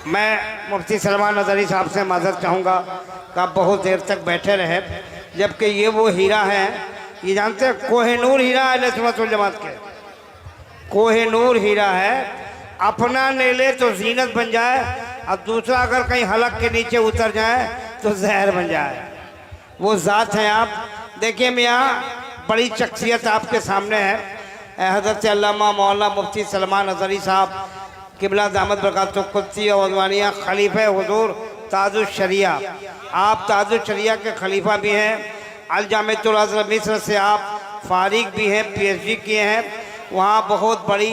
मैं मुफ्ती सलमान नज़री साहब से माज़रत चाहूँगा कि आप बहुत देर तक बैठे रहे, जबकि ये वो हीरा है, ये जानते हैं कोहिनूर हीरा है अहले सुन्नत वल जमात के, कोहिनूर हीरा है। अपना ले ले तो जीनत बन जाए और दूसरा अगर कहीं हलक के नीचे उतर जाए तो जहर बन जाए। वो ज़ात है आप। देखिए मियाँ, बड़ी शख्सियत आपके सामने है। हज़रत अल्लामा मौलाना मुफ्ती सलमान नज़री साहब किबला दामद बरकातुहु कुद्सी व उज़वानिया खलीफा हुज़ूर ताजुश शरिया। आप ताजुश शरिया के खलीफा भी हैं। अल जामिअतुल अज़हर मिस्र से आप फारिग भी हैं, PhD किए हैं। वहाँ बहुत बड़ी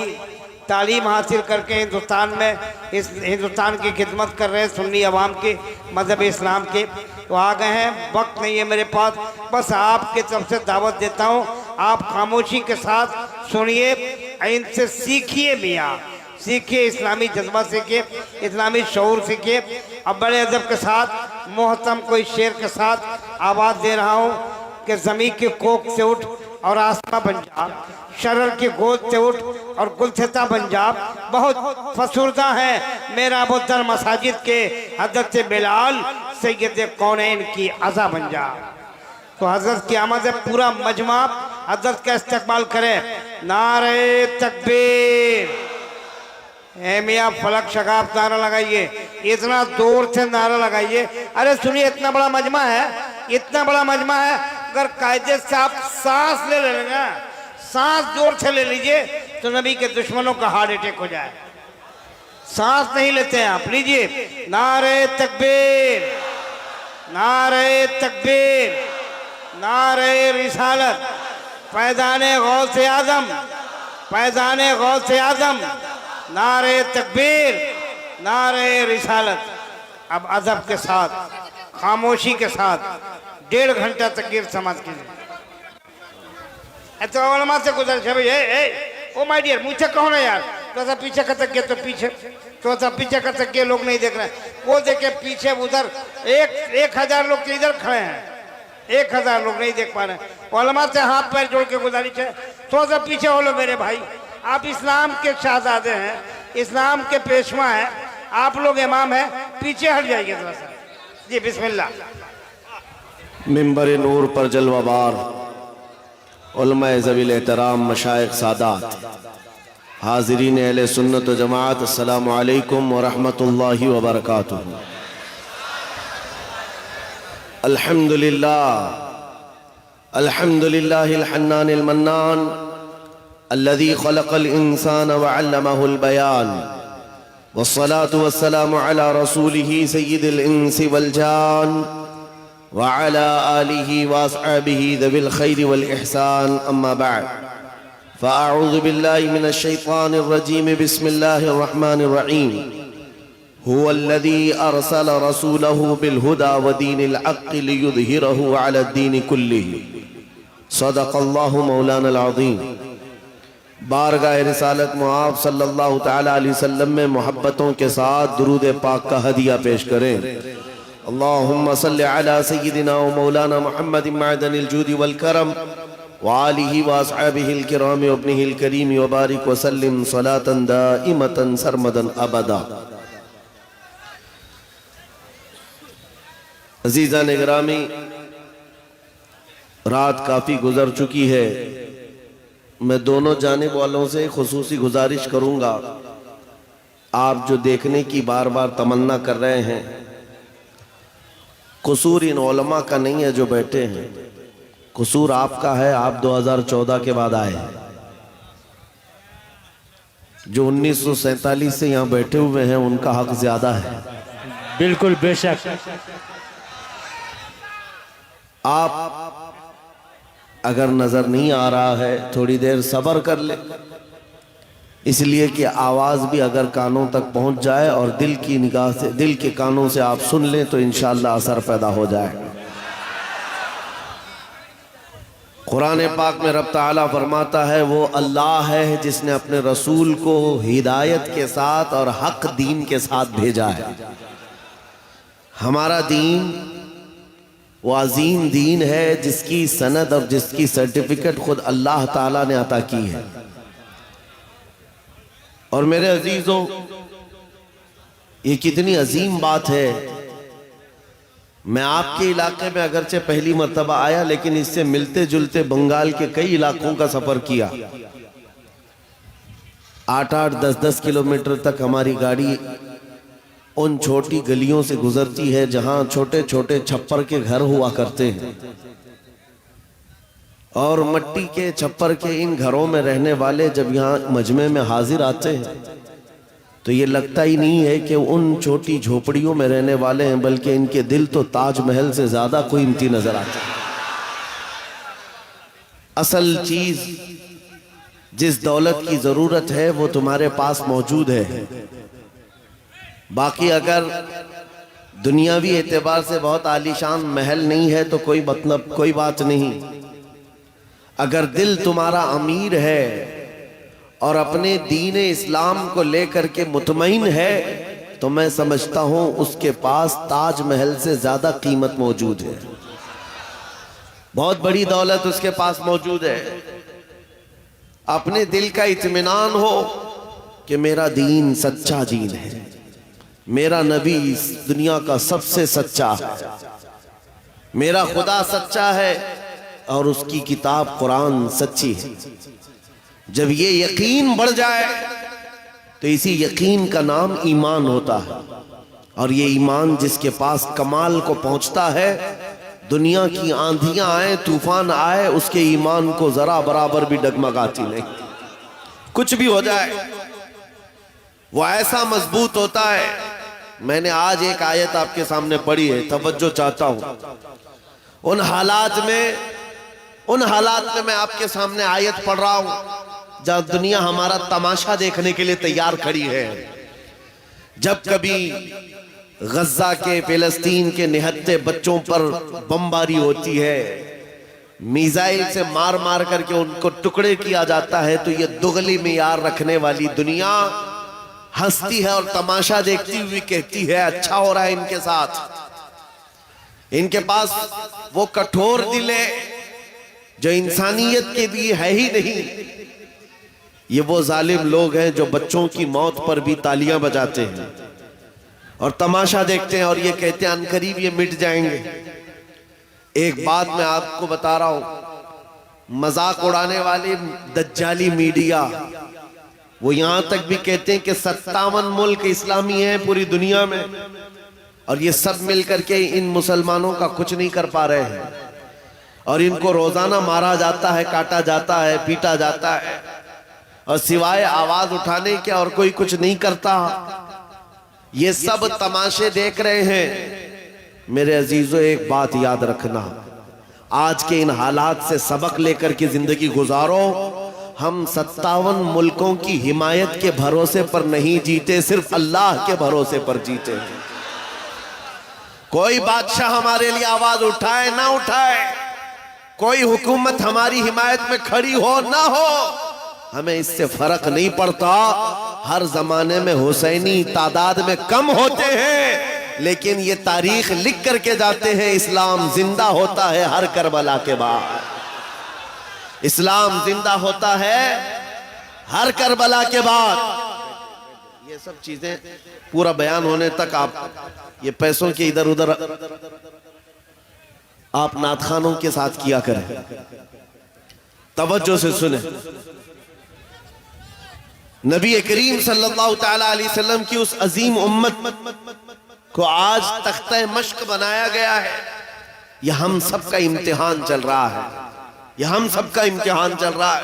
तालीम हासिल करके हिंदुस्तान में इस हिंदुस्तान की खिदमत कर रहे हैं, सुन्नी अवाम की, मज़हब इस्लाम के। तो आ गए हैं, वक्त नहीं है मेरे पास, बस आपके तरफ से दावत देता हूँ, आप खामोशी के साथ सुनिए, इनसे सीखिए मियाँ, सीखिए, इस्लामी जज्बा सीखिए, इस्लामी शऊर सीखिए। अब बड़े अदब के साथ मोहतरम कोई शेर के साथ आवाज़ दे रहा हूँ कि ज़मीन की कोख से उठ और आसमां बन जा, शरर की गोद से उठ और गुलसिता बन जा। बहुत फसुर्दा है मेरा मुद्दर मसाजिद के हज़रत बिलाल सैयद कौनैन की अज़ा बन जा। तो हज़रत की आमद से पूरा मजमा हज़रत का इस्तकबाल करे। नारे तकबीर। ए मियाँ फलक शगाफ नारा लगाइए, इतना जोर से नारा लगाइए। अरे सुनिए, इतना बड़ा मजमा है, इतना बड़ा मजमा है, अगर कायदे से आप सांस ले लेंगे, सांस जोर से ले लीजिए तो नबी के दुश्मनों का हार्ट अटैक हो जाए। सांस नहीं लेते हैं आप, लीजिए। नारे तकबीर, नारे तकबीर, नारे रिसालत, पैदाने गौसे आजम, पैदाने गौसे आजम, नारे तकबीर, नारे रिसालत। अब अदब के साथ, खामोशी के साथ 1.5 घंटा तकबीर समाप्त कीजिए। तो उलमा से गुजर है भाई, ओ माय डियर, मुझे कहो ना यार, तो सा पीछे का तक गए तो पीछे, तो सा पीछे का तक गए, लोग नहीं देख रहे हैं। वो देखे पीछे उधर 1000 लोग के इधर खड़े हैं, 1000 लोग नहीं देख पा रहे हैं। उलमा से हाथ पैर जोड़ के गुजारिश है, थोड़ा सा पीछे हो लो मेरे भाई। आप इस्लाम के शहजादे हैं, इस्लाम के पेशवा हैं, आप लोग इमाम हैं, पीछे हट जाइए थोड़ा सा। जी बिस्मिल्लाह। मिंबर नूर पर जलवाबार उलमा ज़वील एहतराम मशाइख सादात, हाज़रीन अहले सुन्नत व जमात, अस्सलामु अलैकुम व रहमतुल्लाहि व बरकातुहू। अल्हम्दुलिल्लाह, अल्हम्दुलिल्लाहिल हन्नानिल मन्नान अल्लज़ी खलक़ल इंसान व अल्लमहुल बयान, वस्सलातु वस्सलामु अला रसूलिही सय्यिदिल इंसी वल जान व अला आलिही व अस्हाबिही ज़विल खैरि वल इहसान, अम्मा बअद, फ़अऊज़ु बिल्लाहि मिनश शैतानिर रजीम, बिस्मिल्लाहिर रहमानिर रहीम। हुवल्लज़ी अरसल रसूलहु बिल हुदा व दीनिल हक़्क़ि लियुज़हिरहु अला दीनि कुल्लिहि, सदक़ल्लाहु मौलानल अज़ीम। बारगाह रिसालत मुआब सल्लल्लाहु तआला अलैहि वसल्लम में मोहब्बतों के साथ दुरूद पाक का हदिया पेश करें। अल्लाहुम्मा सल्लि अला सय्यिदिना व मौलाना मुहम्मदिन मअदनिल जूदि वल करम व आलिहि व अस्हाबिहिल किराम व इब्निहिल करीम व बारिक व सल्लिम सलातन दाइमतन सरमदन अबदा। अज़ीज़ान गिरामी, रात काफ़ी गुजर चुकी है। मैं दोनों जानिब वालों से खुसूसी गुजारिश करूंगा, आप जो देखने की बार बार तमन्ना कर रहे हैं, कसूर इन उलमा का नहीं है जो बैठे हैं, कसूर आपका है। आप 2014 के बाद आए हैं। जो 1947 से यहाँ बैठे हुए हैं उनका हक ज्यादा है। बिल्कुल बेशक। आप अगर नजर नहीं आ रहा है, थोड़ी देर सब्र कर ले, इसलिए कि आवाज भी अगर कानों तक पहुंच जाए और दिल की निगाह से, दिल के कानों से आप सुन लें तो इंशाअल्लाह असर पैदा हो जाए। कुरान पाक में रब ताला फरमाता है, वो अल्लाह है जिसने अपने रसूल को हिदायत के साथ और हक दीन के साथ भेजा है। हमारा दीन वो अजीम दीन है जिसकी सनद और जिसकी सर्टिफिकेट खुद अल्लाह ताला ने अता की है। और मेरे अजीजों, ये कितनी अजीम बात है। मैं आपके इलाके में अगरचे पहली मर्तबा आया, लेकिन इससे मिलते जुलते बंगाल के कई इलाकों का सफर किया। 8-8, 10-10 किलोमीटर तक हमारी गाड़ी उन छोटी गलियों से गुजरती है जहां छोटे छोटे छप्पर के घर हुआ करते हैं, और मट्टी के छप्पर के इन घरों में रहने वाले जब यहाँ मजमे में हाजिर आते हैं तो ये लगता ही नहीं है कि उन छोटी झोपड़ियों में रहने वाले हैं, बल्कि इनके दिल तो ताजमहल से ज्यादा कीमती नजर आते हैं। असल चीज जिस दौलत की जरूरत है वो तुम्हारे पास मौजूद है। बाकी अगर दुनियावी एतबार से बहुत आलीशान महल नहीं है तो कोई मतलब, कोई बात नहीं। अगर दिल तुम्हारा अमीर है और अपने दीन इस्लाम को लेकर के मुतमईन है तो मैं समझता हूं उसके पास ताजमहल से ज्यादा कीमत मौजूद है। बहुत बड़ी दौलत उसके पास मौजूद है। अपने दिल का इत्मीनान हो कि मेरा दीन सच्चा दीन है, मेरा नबी इस दुनिया का सबसे सच्चा है, मेरा खुदा सच्चा है और उसकी किताब कुरान सच्ची है। जब ये यकीन बढ़ जाए तो इसी यकीन का नाम ईमान होता है, और ये ईमान जिसके पास कमाल को पहुंचता है, दुनिया की आंधियां आए, तूफान आए, उसके ईमान को जरा बराबर भी डगमगाती नहीं। कुछ भी हो जाए वो ऐसा मजबूत होता है। मैंने आज एक आयत आपके सामने पढ़ी है, तवज्जो चाहता हूं। उन हालात में मैं आपके सामने आयत पढ़ रहा हूं जहां दुनिया हमारा तमाशा देखने के लिए तैयार खड़ी है। जब कभी गज्जा के, फिलिस्तीन के निहत्ते बच्चों पर बमबारी होती है, मिसाइल से मार मार करके उनको टुकड़े किया जाता है, तो ये दुगली मियार रखने वाली दुनिया हंसती है और तमाशा देखती हुई कहती है अच्छा हो रहा है इनके साथ। इनके पास वो कठोर दिल है जो इंसानियत के लिए है ही नहीं। ये वो जालिम लोग हैं जो बच्चों की मौत पर भी तालियां बजाते हैं और तमाशा देखते हैं और ये कहते हैं अनकरीब ये मिट जाएंगे। एक बात मैं आपको बता रहा हूं, मजाक उड़ाने वाले दज्जाली मीडिया वो यहां तक भी कहते हैं कि 57 मुल्क इस्लामी हैं पूरी दुनिया में, और ये सब मिलकर के इन मुसलमानों का कुछ नहीं कर पा रहे हैं, और इनको रोजाना मारा जाता है, काटा जाता है, पीटा जाता है, और सिवाय आवाज उठाने के और कोई कुछ नहीं करता। ये सब तमाशे देख रहे हैं। मेरे अजीजों, एक बात याद रखना, आज के इन हालात से सबक लेकर के जिंदगी गुजारो। हम 57 मुल्कों की हिमायत के भरोसे पर नहीं जीते, सिर्फ अल्लाह के भरोसे पर जीते। कोई बादशाह हमारे लिए आवाज उठाए ना उठाए, कोई हुकूमत हमारी हिमायत में खड़ी हो ना हो, हमें इससे फर्क नहीं पड़ता। हर जमाने में हुसैनी तादाद में कम होते हैं, लेकिन ये तारीख लिख करके जाते हैं, इस्लाम जिंदा होता है हर करबला के बाद। इस्लाम जिंदा होता है हर करबला के बाद। ये सब चीजें पूरा बयान होने तक आप ये पैसों के इधर उधर आप नातखानों के साथ किया करें। तवज्जो से सुने, नबी करीम सल्लल्लाहु ताला अलैहि वसल्लम की उस अजीम उम्मत को आज तख्ते मश्क बनाया गया है। यह हम सबका इम्तिहान चल रहा है, यह हम सबका इम्तिहान चल रहा है।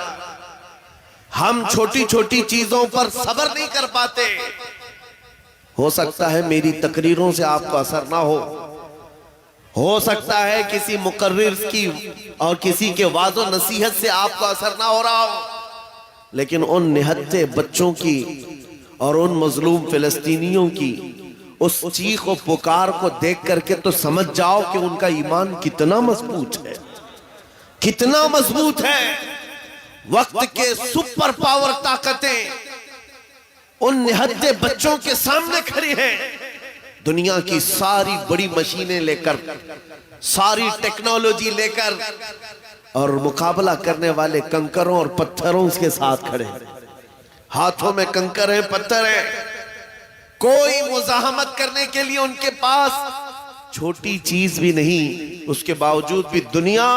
हम छोटी छोटी चीजों पर सब्र नहीं कर पाते। हो सकता है मेरी तकरीरों से आपको असर ना हो सकता है किसी मुकर्रिर की और किसी के वादो नसीहत से आपको असर ना हो रहा हो, लेकिन उन निहत्ते बच्चों की और उन मजलूम फिलिस्तीनियों की उस चीख और पुकार को देख करके तो समझ जाओ कि उनका ईमान कितना मजबूत है, कितना मजबूत है। वक्त के सुपर पावर ताकतें उन निहत्ते बच्चों के सामने खड़ी हैं। दुनिया की सारी बड़ी मशीनें लेकर, सारी टेक्नोलॉजी लेकर, और मुकाबला करने वाले कंकरों और पत्थरों के साथ खड़े। हाथों में कंकर है, पत्थर है, कोई मुजाहमत करने के लिए उनके पास छोटी चीज भी नहीं, उसके बावजूद भी दुनिया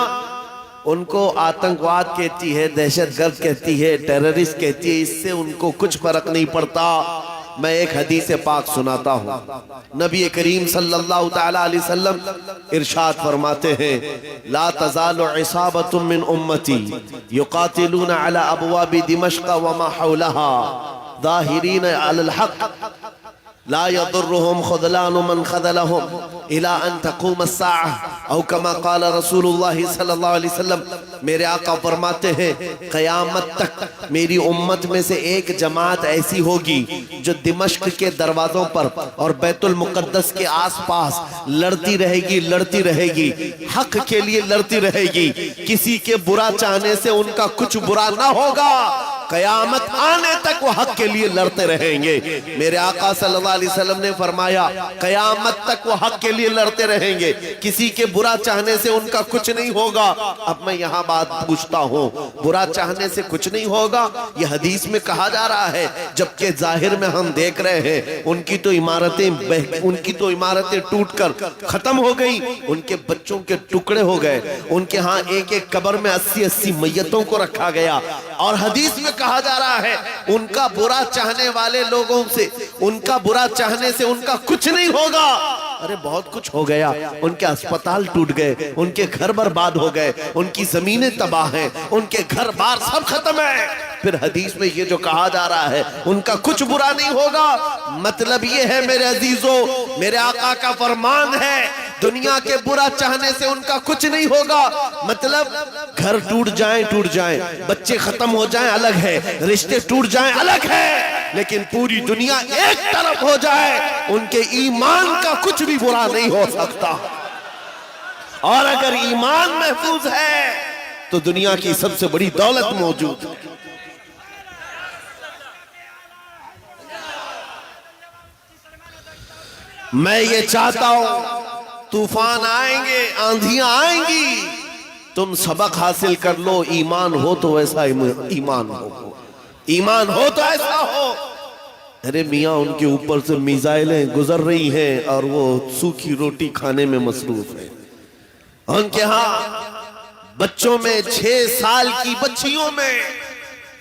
उनको आतंकवाद कहती है, दहशतगर्द कहती है, टेररिस्ट कहती है, इससे उनको कुछ फर्क नहीं पड़ता। मैं एक हदीस पाक सुनाता हूं। नबी करीम सल्लल्लाहु तआला अलैहि वसल्लम इरशाद फरमाते हैं, ला तज़ालु इसाबतुम मिन उम्मती युकातिलूना अला अबवाबि दिमश्क व मा हौलहा ज़ाहिरीन अलल हक़ ला यदुर्रुहुम खुज़लानु मन ख़ज़लहुम इला अन तक़ूम अस्साअह औ कमा क़ाल रसूलुल्लाह सल्लल्लाहु अलैहि वसल्लम। मेरे आका फरमाते हैं, क़यामत तक मेरी उम्मत में से एक जमात ऐसी होगी जो दिमश्क के दरवाज़ों पर और बैतुल मुक़द्दस के आसपास लड़ती रहेगी, हक के लिए लड़ती रहेगी। किसी के बुरा चाहने से उनका कुछ बुरा ना होगा, कयामत आने तक वो हक के लिए लड़ते रहेंगे। मेरे आका सल्लल्लाहु अलैहि वसल्लम ने फरमाया, कयामत तक वो हक के लिए लड़ते रहेंगे, किसी के बुरा चाहने से उनका कुछ नहीं होगा। अब मैं यहाँ बात पूछता हूँ, बुरा चाहने से कुछ नहीं होगा, ये हदीस में कहा जा रहा है, जबकि जाहिर में हम देख रहे हैं उनकी तो इमारतें टूटकर खत्म हो गई, उनके बच्चों के टुकड़े हो गए, उनके यहाँ एक एक कब्र में 80-80 मैयतों को रखा गया। और हदीस में कहा जा रहा है, उनका बुरा चाहने वाले लोगों से, उनका बुरा चाहने से उनका कुछ नहीं होगा। अरे बहुत कुछ हो गया, उनके अस्पताल टूट गए, उनके घर बर्बाद हो गए, उनकी जमीनें तबाह हैं, उनके घर बार सब खत्म है। फिर हदीस में ये जो कहा जा रहा है, उनका कुछ बुरा नहीं होगा, मतलब ये है मेरे अजीजों, मेरे आका का फरमान है, दुनिया के बुरा चाहने से उनका कुछ नहीं होगा। मतलब घर टूट जाएं, बच्चे खत्म हो जाएं अलग है, रिश्ते टूट जाएं अलग है, लेकिन पूरी दुनिया एक तरफ हो जाए, उनके ईमान का कुछ भी बुरा नहीं हो सकता। और अगर ईमान महफूज है तो दुनिया की सबसे बड़ी दौलत मौजूद है। मैं ये चाहता हूं, तूफान आएंगे, आंधियां आएंगी, तुम सबक हासिल कर लो, ईमान हो तो वैसा ईमान हो तो ऐसा हो। अरे मियाँ, उनके ऊपर से मिसाइलें गुजर रही हैं और वो सूखी रोटी खाने में मसरूफ है। उनके यहाँ बच्चों में 6 साल की बच्चियों में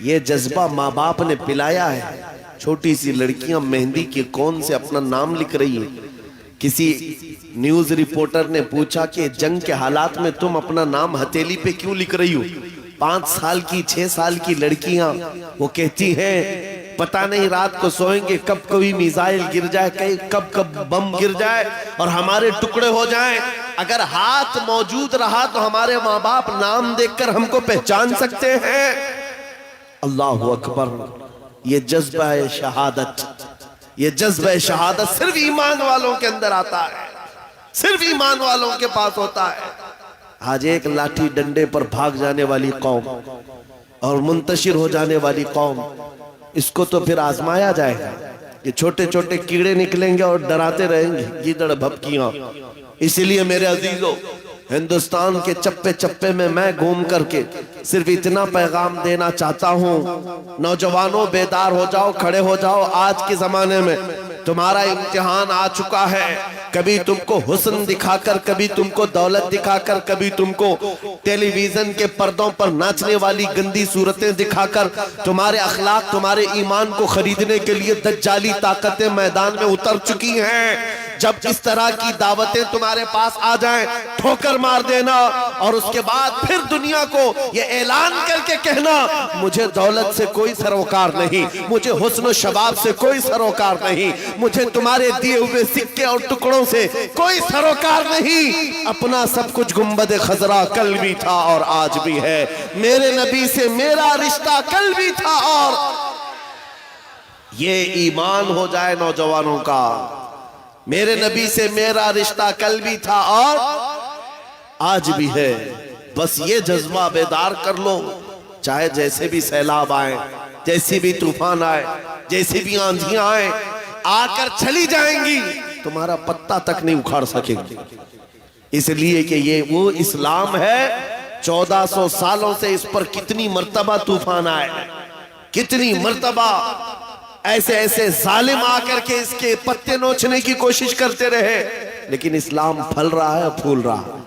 ये जज्बा माँ बाप ने पिलाया है। छोटी सी लड़कियां मेहंदी के कौन से अपना नाम लिख रही है। किसी न्यूज रिपोर्टर ने पूछा कि जंग के हालात में तुम अपना नाम हथेली पे क्यों लिख रही हो। 5 साल की 6 साल की लड़कियां वो कहती हैं, पता नहीं रात को सोएंगे कब कोई मिसाइल गिर जाए, कब बम गिर जाए और हमारे टुकड़े हो जाएं। अगर हाथ मौजूद रहा तो हमारे माँ बाप नाम देखकर हमको पहचान सकते हैं। अल्लाहु अकबर। ये जज्बा है शहादत, ये जज्बा है शहादत सिर्फ ईमान वालों के अंदर आता है, सिर्फ ईमान वालों के पास होता है। आज एक लाठी डंडे पर भाग जाने वाली कौम और मुंतशिर हो जाने वाली कौम, इसको तो फिर आजमाया जाएगा। ये छोटे छोटे कीड़े निकलेंगे और डराते रहेंगे गीदड़ भपकियां। इसलिए मेरे अजीजों, हिंदुस्तान के चप्पे चप्पे में मैं घूम करके सिर्फ इतना पैगाम देना चाहता हूँ, नौजवानों बेदार हो जाओ, खड़े हो जाओ। आज के जमाने में तुम्हारा इम्तिहान आ चुका है। कभी तुमको हुस्न दिखाकर, कभी तुमको दौलत दिखाकर, कभी तुमको टेलीविजन के पर्दों पर नाचने वाली गंदी सूरतें दिखाकर तुम्हारे अखलाक, तुम्हारे ईमान को खरीदने के लिए दज्जाली ताकतें मैदान में उतर चुकी हैं। जब इस तरह की दावतें तुम्हारे पास आ जाएं, ठोकर मार देना और उसके बाद फिर दुनिया को ये ऐलान करके कहना, मुझे दौलत से कोई सरोकार नहीं, मुझे हुस्न शबाब से कोई सरोकार नहीं, मुझे तुम्हारे दिए हुए सिक्के और टुकड़ों से कोई सरोकार नहीं। अपना सब कुछ गुंबद खजरा कल भी था और आज भी है। मेरे नबी से मेरा रिश्ता कल भी था और ये ईमान हो जाए नौजवानों का। मेरे नबी से मेरा रिश्ता कल भी था और आज भी है। बस ये जज्बा बेदार कर लो, चाहे जैसे भी सैलाब आए, जैसी भी तूफान आए, जैसी भी आंधियां आए, आकर चली जाएंगी, तुम्हारा पत्ता तक नहीं उखाड़ सकेंगे। इसलिए कि ये वो इस्लाम है। 1400 सालों से इस पर कितनी मर्तबा तूफान आए, कितनी मर्तबा ऐसे ऐसे जालिम आकर के इसके पत्ते नोचने की कोशिश करते रहे, लेकिन इस्लाम फल रहा है, फूल रहा है,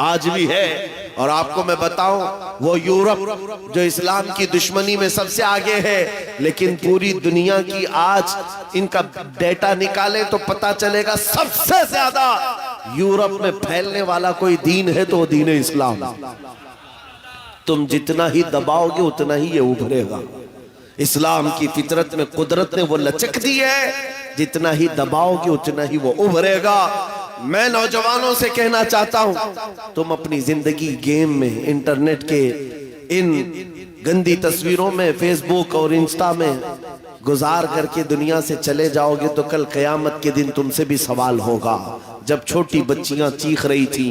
आज भी है। और आपको मैं बताऊं, वो यूरोप जो इस्लाम की दुश्मनी में सबसे आगे है, लेकिन पूरी दुनिया की आज इनका डेटा निकाले तो पता चलेगा सबसे ज्यादा यूरोप में फैलने वाला कोई दीन है तो वो दीन है इस्लाम। तुम जितना ही दबाओगे उतना ही ये उभरेगा। इस्लाम की फितरत में कुदरत ने वो लचक दी है, जितना ही दबाओगे उतना ही वो उभरेगा। मैं नौजवानों से कहना चाहता हूं, तुम अपनी जिंदगी गेम में, इंटरनेट के इन गंदी तस्वीरों में, फेसबुक और इंस्टा में गुजार करके दुनिया से चले जाओगे तो कल कयामत के दिन तुमसे भी सवाल होगा। जब छोटी बच्चियां चीख रही थी,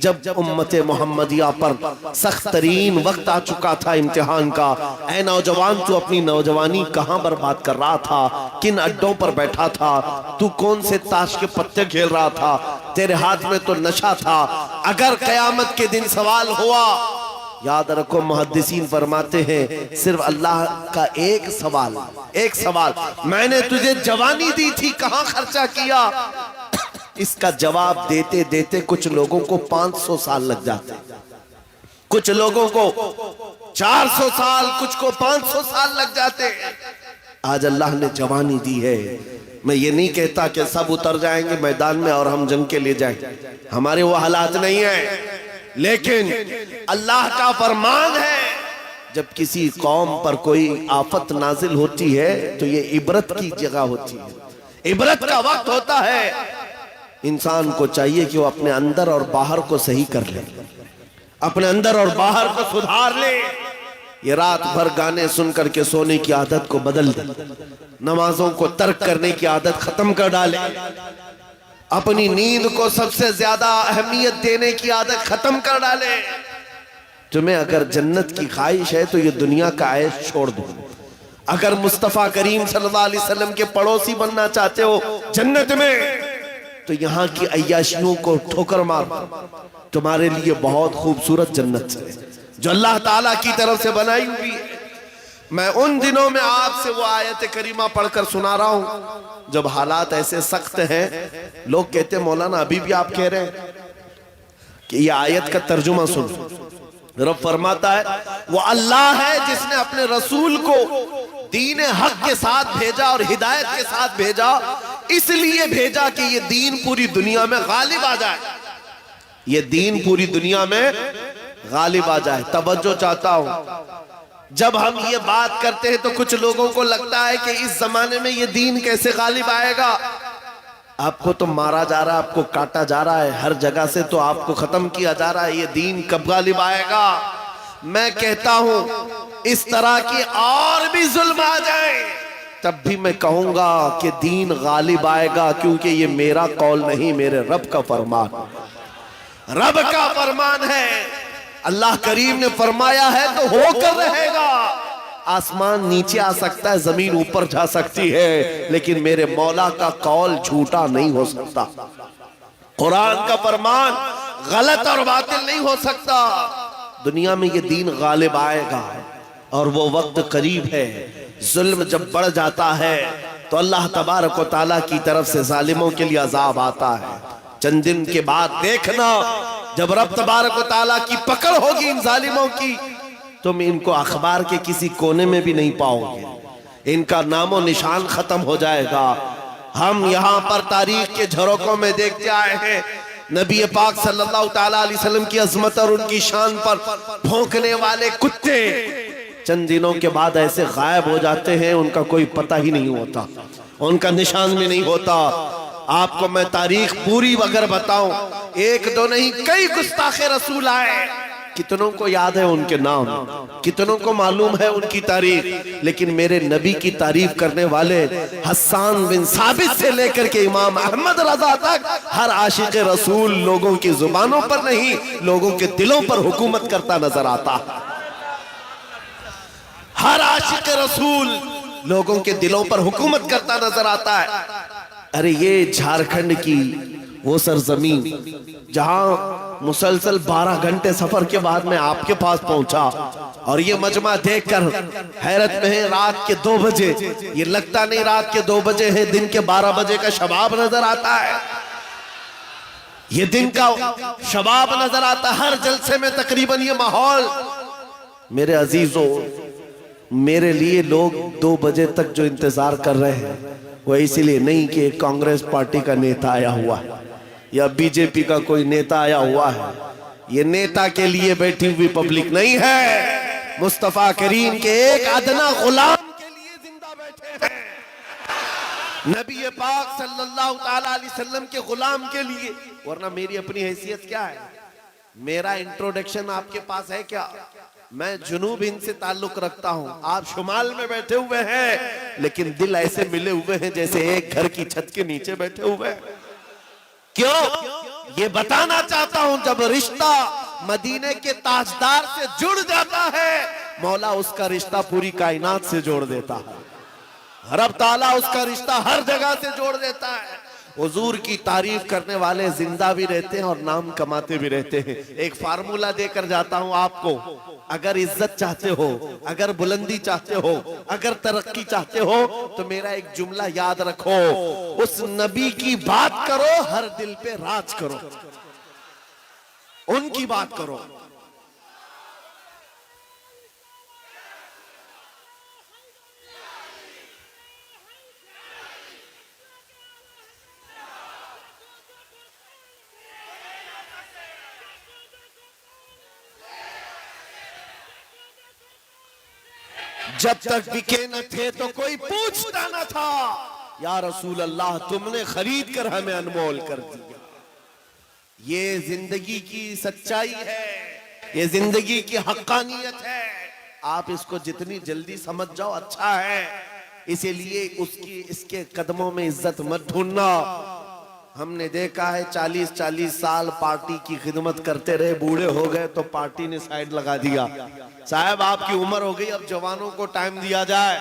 जब उम्मते मोहम्मदिया पर सख्त तरीन वक्त आ चुका था इम्तिहान का, ऐ नौजवान तू अपनी नौजवानी कहां बर्बाद कर रहा था, किन अड्डों पर बैठा था, तू कौन से ताश के पत्ते खेल रहा था, तेरे हाथ में तो नशा था। अगर कयामत के दिन सवाल हुआ, याद रखो मुहद्दिसीन फरमाते हैं सिर्फ अल्लाह का एक सवाल, मैंने तुझे जवानी दी थी, कहां खर्चा किया। इसका जवाब देते देते कुछ लोगों को 500 साल लग जाते, कुछ लोगों को 400 साल, कुछ को 500 साल लग जाते। आज अल्लाह ने जवानी दी है। मैं ये नहीं कहता कि सब उतर जाएंगे मैदान में और हम जंग के लिए जाएं, हमारे वो हालात नहीं है, लेकिन अल्लाह का फरमान है जब किसी कौम पर कोई आफत नाजिल होती है तो ये इबरत की जगह होती है, इबरत का वक्त होता है। इंसान को चाहिए कि वो अपने अंदर और बाहर को सही कर ले, अपने अंदर और बाहर को सुधार ले। ये रात भर गाने सुन करके सोने की आदत को बदल दे, नमाजों को तर्क करने की आदत खत्म कर डाले, अपनी नींद को सबसे ज्यादा अहमियत देने की आदत खत्म कर डाले। तुम्हें अगर जन्नत की ख्वाहिश है तो ये दुनिया का ऐश छोड़ दो। अगर मुस्तफा करीम सल्लल्लाहु अलैहि वसल्लम के पड़ोसी बनना चाहते हो जन्नत में, तो यहाँ की अय्याशियों को ठोकर मार, तुम्हारे लिए बहुत खूबसूरत जन्नत है जो अल्लाह ताला की तरफ से बनाई हुई है। मैं उन दिनों में आपसे वो आयत करीमा पढ़कर सुना रहा हूं जब हालात ऐसे सख्त हैं। लोग कहते हैं मौलाना अभी भी आप कह रहे हैं कि ये आयत का तर्जुमा सुनो। रब फरमाता है वो अल्लाह है जिसने अपने रसूल को दीन हक के साथ भेजा और हिदायत के साथ भेजा, इसलिए भेजा कि ये दीन पूरी दुनिया में गालिब आ जाए, ये दीन पूरी दुनिया में गालिब आ जाए। तवज्जो चाहता हूं, जब हम ये बात करते हैं तो कुछ लोगों को लगता है कि इस जमाने में ये दीन कैसे गालिब आएगा। आपको तो मारा जा रहा है, आपको काटा जा रहा है, हर जगह से तो आपको खत्म किया जा रहा है, ये दीन कब गालिब आएगा। मैं कहता हूं इस तरह की और भी जुल्म आ जाए तब भी मैं कहूंगा कि दीन गालिब आएगा, क्योंकि ये मेरा कौल नहीं, मेरे रब का फरमान, रब का फरमान है। अल्लाह करीम ने फरमाया है तो होकर रहेगा। आसमान नीचे आ सकता है, जमीन ऊपर जा सकती है, लेकिन मेरे मौला का कौल झूठा नहीं हो सकता। कुरान का फरमान गलत और बातिल नहीं हो सकता। दुनिया में ये दीन गालिब आएगा और वो वक्त करीब है। जुल्म जब बढ़ जाता है तो अल्लाह तबारक व तआला की तरफ से जालिमों के लिए अजाब आता है। चंद दिन के बाद देखना जब रब तबारक व तआला की पकड़ होगी इन जालिमों की, तुम इनको अखबार के किसी कोने में भी नहीं पाओगे, इनका नामो निशान खत्म हो जाएगा। हम यहाँ पर तारीख के झरोकों में देखते आए हैं नबी पाक सल्लल्लाहु ताला अलैहि वसल्लम की अजमत और उनकी शान पर भौंकने वाले कुत्ते चंद दिनों के बाद ऐसे गायब हो जाते हैं, उनका कोई पता ही नहीं होता, उनका निशान भी नहीं होता। आपको मैं तारीख पूरी अगर बताऊं, एक दो नहीं कई गुस्ताखे रसूल आए, कितनों को याद है उनके नाम, कितनों को मालूम है उनकी तारीफ, लेकिन मेरे नबी की तारीफ करने वाले हस्सान बिन साबित से लेकर के इमाम अहमद रजा तक हर आशिक रसूल लोगों की जुबानों पर नहीं, लोगों के दिलों पर हुकूमत करता नजर आता। हर आशिक रसूल लोगों के दिलों पर हुकूमत करता नजर आता है। अरे ये झारखंड की वो सरजमीन जहां मुसलसल 12 घंटे सफर के बाद मैं आपके पास पहुंचा और ये मजमा देखकर हैरत में है। रात के 2 बजे, ये लगता नहीं रात के 2 बजे है, दिन के 12 बजे का शबाब नजर आता है। ये दिन का शबाब नजर आता है हर जलसे में तकरीबन ये माहौल। मेरे अजीजों, मेरे लिए लोग 2 बजे तक जो इंतजार कर रहे हैं वो इसीलिए नहीं कि कांग्रेस पार्टी का नेता आया हुआ है या बीजेपी का कोई नेता आया हुआ है। ये नेता के लिए बैठी हुई पब्लिक नहीं है, मुस्तफा करीम के एक अदना गुलाम के लिए जिंदा बैठे हैं, नबी पाक सल्लल्लाहु ताला अलैहि वसल्लम के गुलाम के लिए। वरना मेरी अपनी हैसियत क्या है? मेरा इंट्रोडक्शन आपके पास है क्या? मैं जुनूब हिंद से ताल्लुक रखता हूं, आप शुमाल में बैठे हुए हैं, लेकिन दिल ऐसे मिले हुए हैं जैसे एक घर की छत के नीचे बैठे हुए हैं। क्यों? ये बताना चाहता हूं, जब रिश्ता मदीने के ताजदार से जुड़ जाता है, मौला उसका रिश्ता पूरी कायनात से जोड़ देता है। रब ताला उसका रिश्ता हर जगह से जोड़ देता है। हुजूर की तारीफ करने वाले जिंदा भी रहते हैं और नाम कमाते भी रहते हैं। एक फार्मूला देकर जाता हूं आपको, अगर इज्जत चाहते हो, अगर बुलंदी चाहते हो, अगर तरक्की चाहते हो, तो मेरा एक जुमला याद रखो, उस नबी की बात करो, हर दिल पे राज करो, उनकी बात करो। जब तक बिके न थे तो कोई पूछता न था, या रसूल अल्लाह तुमने खरीद कर हमें अनमोल कर दिया। ये जिंदगी की सच्चाई है, ये जिंदगी की हक्कानियत है। आप इसको जितनी जल्दी समझ जाओ अच्छा है। इसीलिए उसकी इसके कदमों में इज्जत मत ढूंढना। हमने देखा है 40-40 साल पार्टी की खिदमत करते रहे, बूढ़े हो गए तो पार्टी ने साइड लगा दिया। साहब आपकी उम्र हो गई, अब जवानों को टाइम दिया जाए।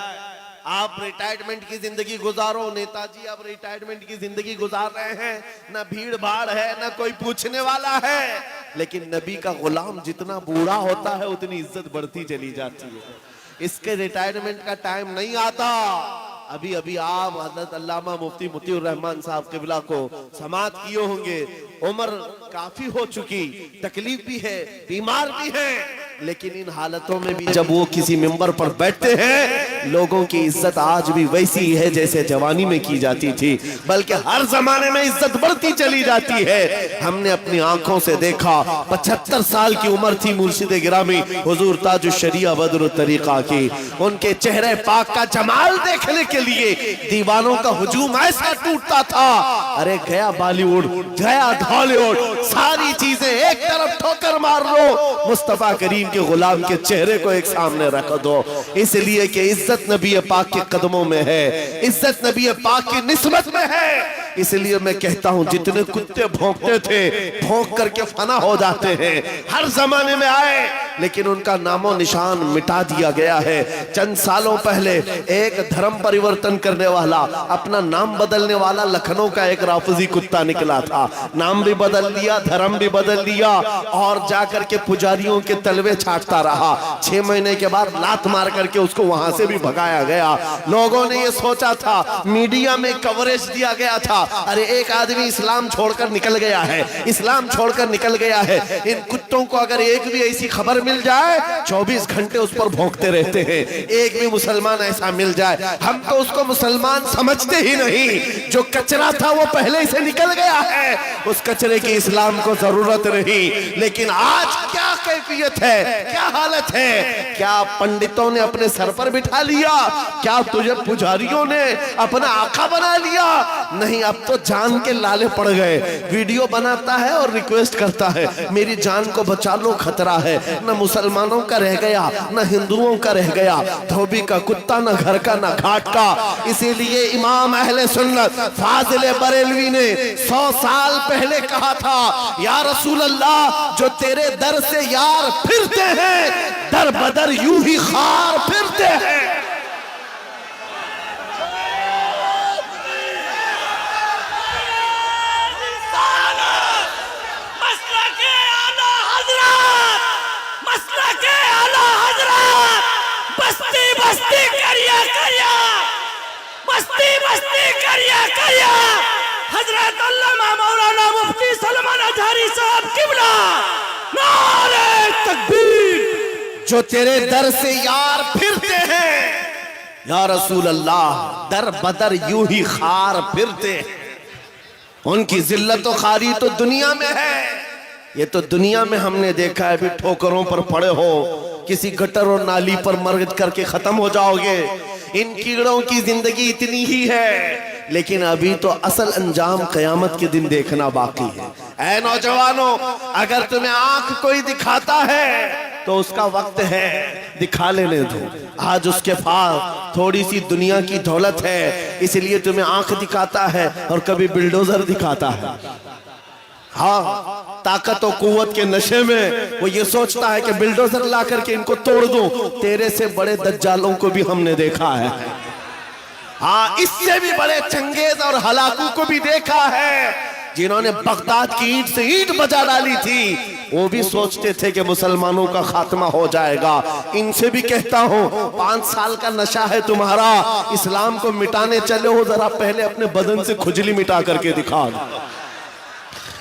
आप रिटायरमेंट की जिंदगी गुजारो। नेताजी अब रिटायरमेंट की जिंदगी गुजार रहे हैं, ना भीड़ भाड़ है, ना कोई पूछने वाला है। लेकिन नबी का गुलाम जितना बूढ़ा होता है उतनी इज्जत बढ़ती चली जाती है। इसके रिटायरमेंट का टाइम नहीं आता। अभी अभी आप हजरत अल्लामा मुफ्ती मुतीउर रहमान साहब किबला को समात किए होंगे। उम्र काफी हो चुकी, तकलीफ भी है, बीमार भी है, लेकिन इन हालतों में भी जब वो किसी मिंबर पर बैठते हैं, लोगों की इज्जत आज भी वैसी है जैसे जवानी में की जाती थी, बल्कि हर जमाने में इज्जत बढ़ती चली जाती है। हमने अपनी आंखों से देखा, 75 साल की उम्र थी मुर्शिद गिरामी हुजूर ताजुश शरिया बदरुल तरीका की। उनके चेहरे पाक का जमाल देखने के लिए दीवानों का हुजूम ऐसा टूटता था। अरे गया बॉलीवुड, गया हॉलीवुड, सारी चीजें एक तरफ ठोकर मार लो, मुस्तफा करीम के गुलाम के चेहरे को एक सामने रख दो। इसलिए कि इज्जत नबी पाक के कदमों में है, इज्जत नबी पाक की निस्बत में है। इसलिए मैं कहता हूं, जितने कुत्ते भौंकते थे भौंक करके फना हो जाते हैं, हर जमाने में आए, लेकिन उनका नामो निशान मिटा दिया गया है। चंद सालों पहले एक धर्म परिवर्तन करने वाला, अपना नाम बदलने वाला लखनऊ का एक राफजी कुत्ता निकला था। नाम भी बदल दिया, धर्म भी बदल दिया और जाकर के पुजारियों के तलवे छाटता रहा। 6 महीने के बाद लात मार करके उसको वहां से भी भगाया गया। लोगों ने ये सोचा था, मीडिया में कवरेज दिया गया था, अरे एक आदमी इस्लाम छोड़कर निकल गया है, इस्लाम छोड़कर निकल गया है। इन कुत्तों को अगर एक भी ऐसी खबर मिल जाए 24 घंटे उस पर भौंकते रहते हैं। एक भी मुसलमान ऐसा मिल जाए, हम तो उसको मुसलमान समझते ही नहीं। जो कचरा था वो पहले से निकल गया है, उस कचरे की इस्लाम को जरूरत नहीं। लेकिन आज क्या कैफियत है, क्या हालत है? क्या पंडितों ने अपने सर पर बिठा लिया? क्या तुझे पुजारियों ने अपना आका बना लिया? नहीं, अब तो जान के लाले पड़ गए। वीडियो बनाता है और रिक्वेस्ट करता है, मेरी जान को बचा लो, खतरा है। न मुसलमानों का रह गया, न हिंदुओं का रह गया, धोबी का कुत्ता, न घर का, न घाट का। इसीलिए इमाम अहले सुन्नत फाजिल बरेलवी ने 100 साल पहले कहा था, या रसूल अल्लाह, जो तेरे दर से यार फिरते हैं, दर बदर यूं ही खार फिरते हैं। मस्ती करिया करिया, मस्ती मस्ती करिया करिया। हजरत अल्लामा मौलाना मुफ्ती सलमान अजहरी साहब किबला, नारे तकबीर। जो तेरे दर से यार फिरते हैं या रसूल अल्लाह, दर बदर यूं ही खार फिरते हैं। उनकी जिल्लत और खारी तो दुनिया में है, ये तो दुनिया में हमने देखा है। अभी ठोकरों पर पड़े हो, किसी गटर और नाली पर मर करके खत्म हो जाओगे। इन कीड़ों की जिंदगी इतनी ही है, लेकिन अभी तो असल अंजाम कयामत के दिन देखना बाकी है। ऐ नौजवानों, अगर तुम्हें आंख कोई दिखाता है तो उसका वक्त है, दिखा लेने दो। आज उसके पास थोड़ी सी दुनिया की दौलत है, इसलिए तुम्हें आंख दिखाता है और कभी बिल्डोजर दिखाता है। हाँ, ताकत और कुव्वत के नशे में वो ये सोचता है कि बिल्डोजर ला करके इनको तोड़ दूं। तेरे से बड़े दज्जालों को भी हमने देखा है। हाँ, इससे भी बड़े चंगेज और हलाकू को भी देखा है, जिन्होंने बगदाद की ईंट से ईंट बजा डाली थी। वो भी सोचते थे कि मुसलमानों का खात्मा हो जाएगा। इनसे भी कहता हूँ, 5 साल का नशा है तुम्हारा, इस्लाम को मिटाने चले हो, जरा पहले अपने बदन से खुजली मिटा करके दिखा दो।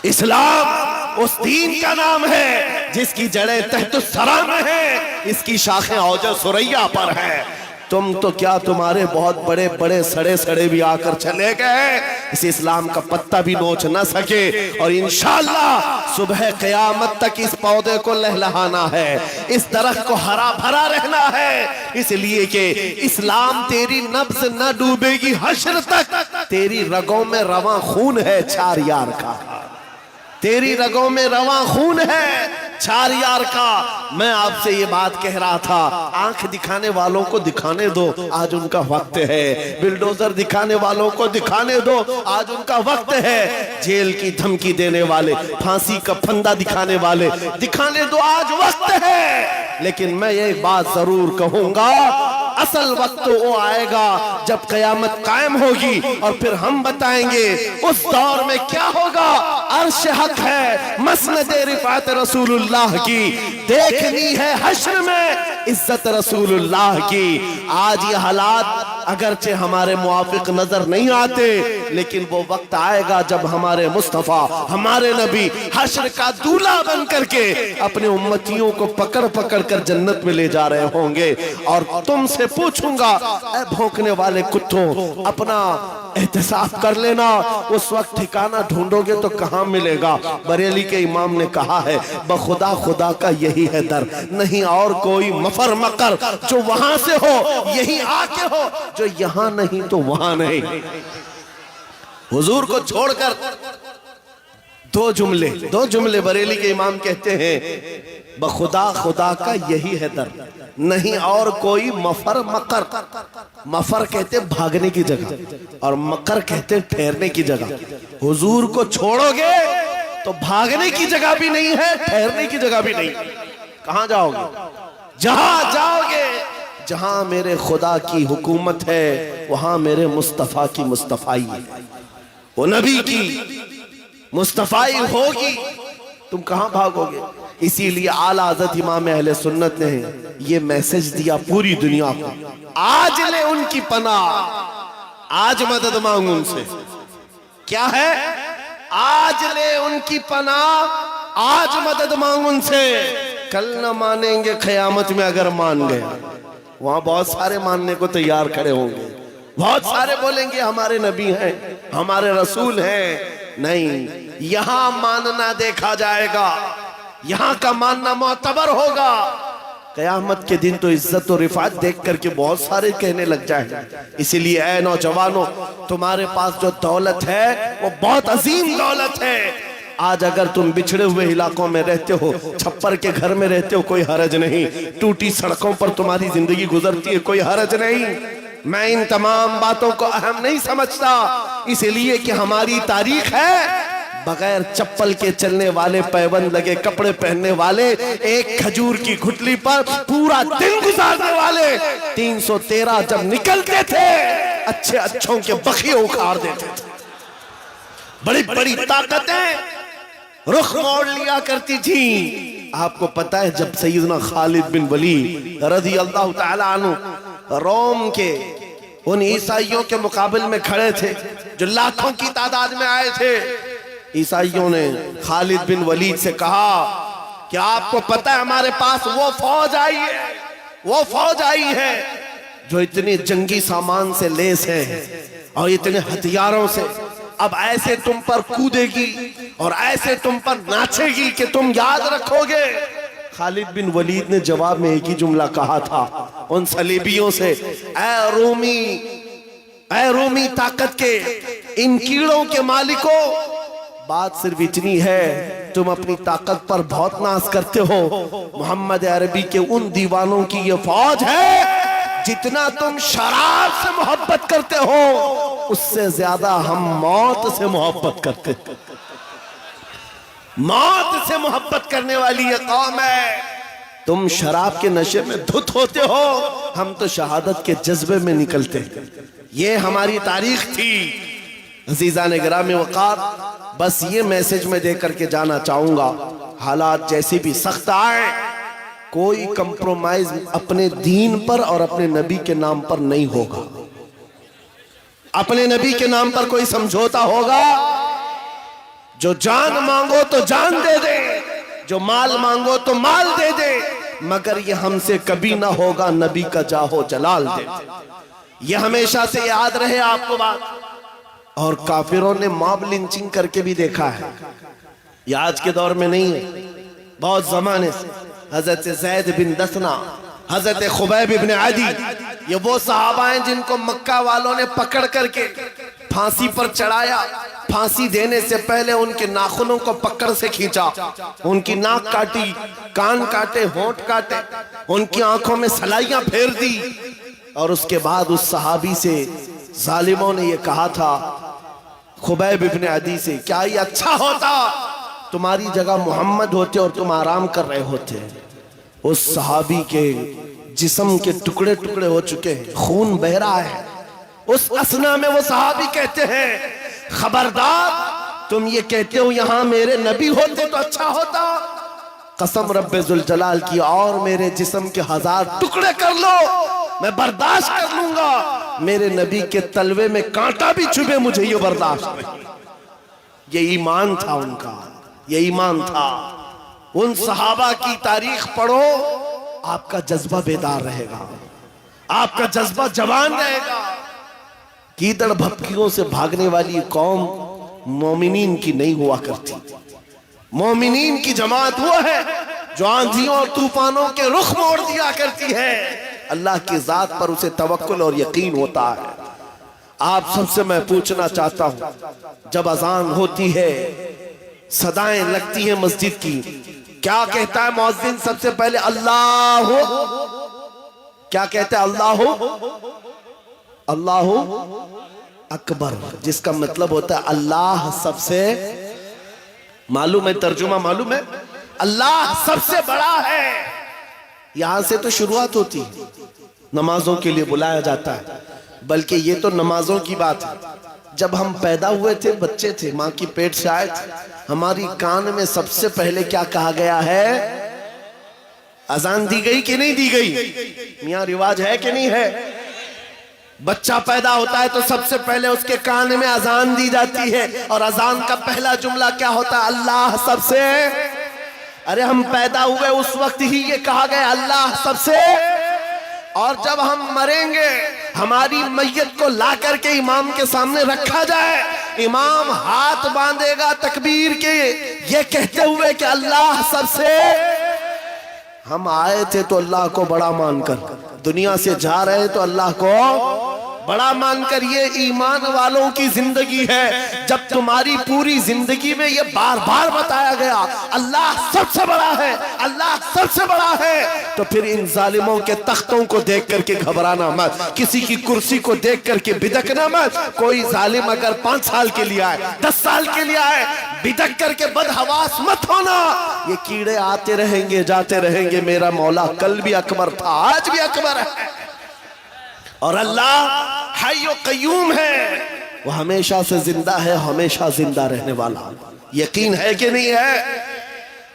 इस्लाम उस दीन का नाम है जिसकी जड़ें तहतुस्सरा में है, इसकी शाखें औजा सुरैया पर है। तुम तो क्या, तुम्हारे बहुत बड़े बड़े सड़े सड़े भी आकर चले गए, इस इस्लाम का पत्ता भी नोच न सके। और इंशाअल्लाह सुबह क़यामत तक इस पौधे को लहलहाना है, इस दरख्त को हरा भरा रहना है, इसलिए कि इस्लाम तेरी नब्ज न डूबेगी हश्र तक। तेरी रगों में रवां खून है चार यार का, तेरी रगों में रवां खून है चार यार का। मैं आपसे ये बात कह रहा था, आंख दिखाने वालों को दिखाने दो, आज उनका वक्त है। बिल्डोजर दिखाने वालों को दिखाने दो, आज उनका वक्त है। जेल की धमकी देने वाले, फांसी का फंदा दिखाने वाले, दिखाने दो, आज वक्त है। लेकिन मैं ये बात जरूर कहूंगा, असल वक्त वो आएगा जब कयामत कायम होगी, और फिर हम बताएंगे उस दौर में क्या होगा। अर्श हक है, मसनद रिफात रसूलुल्लाह की, देखनी है हश्र में इज्जत रसूलुल्लाह की। आज ये हालात अगरचे हमारे मुआफिक नजर नहीं आते, लेकिन वो वक्त आएगा जब हमारे मुस्तफा, हमारे नबी हश्र का दूल्हा बन करके अपने उम्मतियों को पकड़ पकड़ कर जन्नत में ले जा रहे होंगे। और तुमसे पूछूंगा, ऐ भौंकने वाले कुत्तों, अपना एहतिसाब कर लेना, उस वक्त ठिकाना ढूंढोगे तो कहां मिलेगा। बरेली के इमाम ने कहा है, बखुदा खुदा का यही है दर, नहीं और कोई मफर मकर, जो वहां से हो यही आके हो, जो यहां नहीं तो वहां नहीं। हुजूर को छोड़कर दो जुमले बरेली के इमाम कहते हैं, बखुदा खुदा का यही है दर, नहीं और कोई मफर मकर। मफर कहते भागने की जगह और मकर कहते ठहरने की जगह। हुजूर को छोड़ोगे तो भागने की जगह भी नहीं है, ठहरने की जगह भी नहीं। कहां जाओगे? जहां जाओगे जहां मेरे खुदा की हुकूमत है, वहां मेरे मुस्तफा की मुस्तफाई है, वो नबी की मुस्तफाई होगी। तुम कहां भागोगे? इसीलिए आला हज़रत इमाम अहले सुन्नत ने ये मैसेज दिया पूरी दुनिया को, आज ले उनकी पनाह, आज मदद मांगू उनसे। क्या है? आज ले उनकी पनाह, आज मदद मांगू उनसे। कल न मानेंगे क़यामत में अगर मान गए। वहां बहुत सारे मानने को तैयार खड़े होंगे, बहुत सारे बोलेंगे हमारे नबी हैं, हमारे रसूल हैं। नहीं, यहां मानना देखा जाएगा, यहां का मानना मोतबर होगा। कयामत के दिन तो इज्जत और रिफात देख करके बहुत सारे कहने लग जाएंगे। इसीलिए ऐ नौजवानों, तुम्हारे पास जो दौलत है वो बहुत अजीम दौलत है। आज अगर तुम बिछड़े हुए इलाकों में रहते हो, छप्पर के घर में रहते हो, कोई हरज नहीं। टूटी सड़कों पर तुम्हारी जिंदगी गुजरती है, कोई हरज नहीं। मैं इन तमाम बातों को अहम नहीं समझता, इसलिए कि हमारी तारीख है बगैर चप्पल के चलने वाले, पैबंद लगे कपड़े पहनने वाले, एक खजूर की घुटली पर पूरा दिन गुजारने वाले। 313 जब निकलते थे, अच्छे अच्छों के बखिए उखाड़ देते थे। बड़ी बड़ी ताकतें रुख मोड़ लिया करती थी। आपको पता है, जब सैयदना खालिद बिन वलीद रज़ी अल्लाह तआला अन्हु रोम के उन ईसाइयों के मुकाबले में खड़े थे जो लाखों की तादाद में आए थे। ईसाइयों ने खालिद बिन वलीद से कहा कि आपको पता है हमारे पास वो फौज आई है, वो फौज आई है जो इतने जंगी सामान से लेस है और इतने हथियारों से, अब ऐसे तुम पर कूदेगी और ऐसे तुम पर नाचेगी कि तुम याद रखोगे। खालिद बिन वलीद ने जवाब में एक ही जुमला कहा था उन सलीबियों से, ऐ रोमी ताकत के इन कीड़ों के मालिकों, बात सिर्फ इतनी है तुम अपनी ताकत पर बहुत नाज करते हो। मोहम्मद अरबी के उन दीवानों की ये फौज है, जितना तुम शराब से मोहब्बत करते हो उससे ज्यादा हम मौत से मोहब्बत करते हैं। मौत से मोहब्बत करने वाली ये कौम है। तुम शराब के नशे में धुत होते हो, हम तो शहादत के जज्बे में निकलते हैं। ये हमारी तारीख थी। अजीज़ान गिरामी वक़ार, बस ये मैसेज मैं दे करके जाना चाहूंगा, हालात जैसे भी सख्त आए, कोई कंप्रोमाइज अपने दीन पर और अपने नबी के नाम पर नहीं होगा। अपने नबी के नाम पर कोई समझौता होगा, जो जान मांगो तो जान दे दे, जो माल मांगो तो माल दे दे, मगर ये हमसे कभी ना होगा नबी का जाहो जलाल दे। ये हमेशा से याद रहे आपको बात। और काफिरों ने मॉब लिंचिंग करके भी देखा है, ये आज के दौर में नहीं है, बहुत जमाने से। हजरत ज़ैद बिन दसना, हजरत खुबैब इब्न अदी, ये वो सहाबा हैं जिनको मक्का वालों ने पकड़ करके फांसी पर चढ़ाया। फांसी देने से पहले उनके नाखूनों को पकड़ से खींचा, उनकी नाक काटी, कान काटे, होंठ काटे, उनकी आंखों में सलाइयां फेर दी। और उसके बाद उस सहाबी से जालिमों ने ये कहा था, खुबैब इब्न अदी से, क्या ये अच्छा होता तुम्हारी जगह मोहम्मद होते और तुम आराम कर रहे होते। उस सहाबी के जिस्म के टुकड़े टुकड़े हो चुके हैं, खून बह रहा है। उस असना में वो सहाबी कहते हैं, खबरदार तुम ये कहते हो यहाँ मेरे नबी होते तो अच्छा होता, कसम रब्बे जुल जलाल की, और मेरे जिस्म के 1000 टुकड़े कर लो, मैं बर्दाश्त कर लूंगा। मेरे नबी के तलवे में कांटा भी चुभे, मुझे ये बर्दाश्त नहीं। ये ईमान था उनका, ये ईमान था। उन सहाबा की तारीख पढ़ो, आपका जज्बा बेदार रहेगा, आपका जज्बा जवान रहेगा। कीदड़ भपकियों से भागने वाली कौम मोमिनीन की नहीं हुआ करती। मोमिनीन की जमात वो है जो आंधियों और तूफानों के रुख मोड़ दिया करती है। अल्लाह की जात पर उसे तवक्कुल और यकीन होता है। आप सबसे मैं पूछना चाहता हूं, जब अजान होती है, सदाएं लगती हैं मस्जिद की, क्या कहता है मुअज्जिन सबसे पहले? अल्लाह। क्या कहता है? अल्लाह अकबर, जिसका मतलब होता है अल्लाह सबसे, मालूम है तर्जुमा मालूम है, अल्लाह सबसे बड़ा है। यहां से तो शुरुआत होती है, नमाजों के लिए बुलाया जाता है। बल्कि ये तो नमाजों की बात है। जब हम पैदा हुए थे, बच्चे थे, माँ की पेट से आए थे, हमारी कान में सबसे पहले क्या कहा गया है? अजान दी गई कि नहीं दी गई? मियाँ रिवाज है कि नहीं है? बच्चा पैदा होता है तो सबसे पहले उसके कान में अजान दी जाती है, और अजान का पहला जुमला क्या होता है? अल्लाह सबसे। अरे हम पैदा हुए उस वक्त ही ये कहा गया अल्लाह सबसे। और जब हम मरेंगे, हमारी मैयत को ला करके इमाम के सामने रखा जाए, इमाम हाथ बांधेगा तकबीर के, ये कहते हुए कि अल्लाह सबसे। हम आए थे तो अल्लाह को बड़ा मानकर, दुनिया से जा रहे तो अल्लाह को बड़ा मानकर। ये ईमान वालों की जिंदगी है। जब तुम्हारी पूरी जिंदगी में ये बार बार बताया गया अल्लाह सबसे बड़ा है, अल्लाह सबसे बड़ा है, तो फिर इन जालिमों के तख्तों को देख करके घबराना मत, किसी की कुर्सी को देख करके बिदकना मत। कोई जालिम अगर 5 साल के लिए आए, 10 साल के लिए आए, बिदक करके बदहवास मत होना। ये कीड़े आते रहेंगे, जाते रहेंगे। मेरा मौला कल भी अकबर था, आज भी अकबर है, और अल्लाह हय्यो कय्यूम है, वो हमेशा से जिंदा है, हमेशा जिंदा रहने वाला। यकीन है कि नहीं है?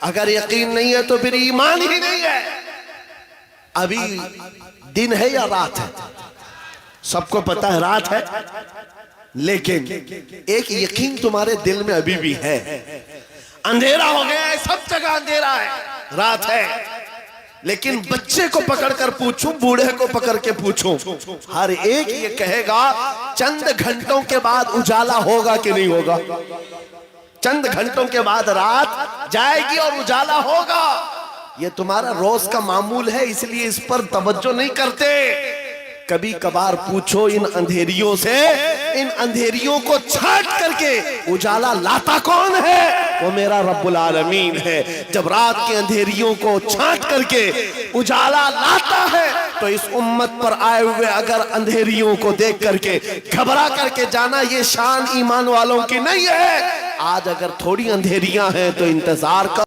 अगर यकीन नहीं है तो फिर ईमान ही नहीं है। अभी दिन है या रात है? सबको पता है रात है, लेकिन एक यकीन तुम्हारे दिल में अभी भी है, अंधेरा हो गया है, सब जगह अंधेरा है, रात है। लेकिन बच्चे को पकड़कर पूछूं, बूढ़े को पकड़ के पूछूं, हर एक ये कहेगा चंद घंटों के बाद उजाला होगा कि नहीं होगा। चंद घंटों के बाद रात जाएगी और उजाला होगा। ये तुम्हारा रोज का मामूल है, इसलिए इस पर तवज्जो नहीं करते। कभी कभार पूछो इन अंधेरियों से, इन अंधेरियों को छाट करके उजाला लाता कौन है? वो मेरा रब्बुल आलमीन है। जब रात के अंधेरियों को छाट करके उजाला लाता है तो इस उम्मत पर आए हुए अगर अंधेरियों को देख करके घबरा करके जाना, ये शान ईमान वालों की नहीं है। आज अगर थोड़ी अंधेरियां हैं तो इंतजार कर।